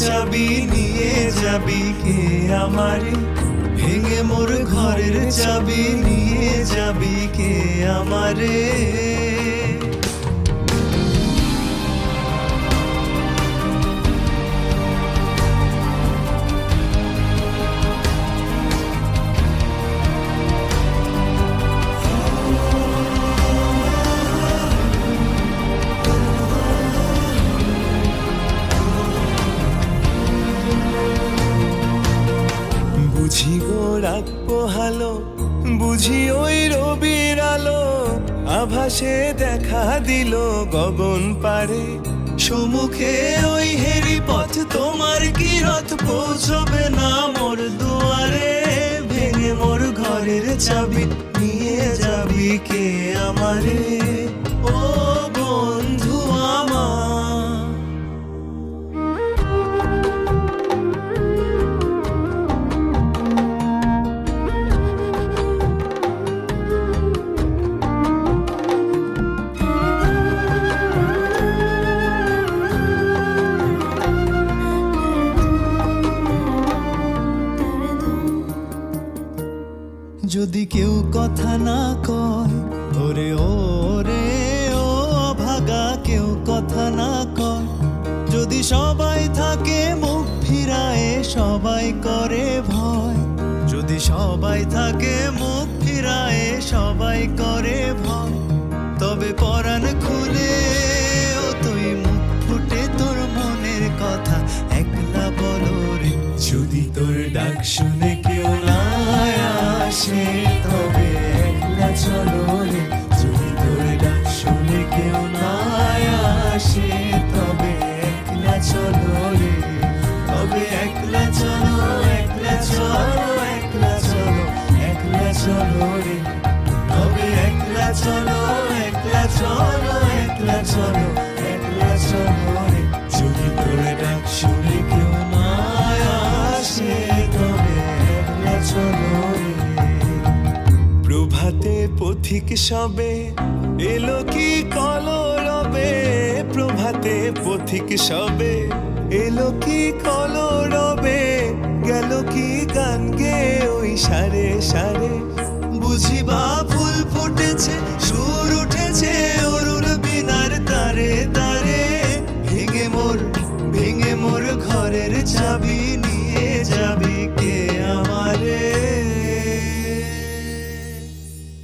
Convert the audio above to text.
চাবি নিয়ে যাবি কে আমারে, ভেঙে মোর ঘরের চাবি নিয়ে যাবি কে আমারে। বুঝি গো রাগ পোহালো, বুঝি ওই রবির আলো, আভাসে দেখা দিল গগন পারে। সম্মুখে ওই হেরি পথ, তোমার কি রথ পৌঁছবে না মোর দুয়ারে। ভেঙে মোর ঘরের চাবি নিয়ে যাবি কে আমারে, ও বন্ধু আমার। যদি কেউ কথা না কয়, ওরে ওরে ও ভাগা, কেউ কথা না কয়। যদি সবাই থাকে মুখ ফিরায়ে, সবাই করে ভয়। যদি সবাই থাকে মুখ ফিরায়ে, সবাই করে ভয়। তবে পরাণ খুলে ও তুই মুখ ফুটে তোর মনের কথা একলা বলো রে। যদি তোর ডাক শুনে কেউ না আসে, তবে একলা চলো রে। যদি তোর ডাক শুনে কেউ না আসে, তবে একলা চলো রে। তবে একলা চলো, একলা চলো, একলা চলো, একলা চলো রে। তবে একলা চলো, একলা চলো, একলা চলো, একলা চলো রে। যদি তোর ডাক শুনে কেউ না আসে, তবে একলা চলো রে। প্রভাতে পথিক সবে এলো কি কলরবে, প্রভাতে পথিক সবে এলো কি কলরবে। গেল কি গান গে ওই সারে সারে, বুঝিবা ফুল ফুটেছে, সুর উঠেছে অরুণ বিনার তারে তারে। ভেঙে মোর ঘরের চাবি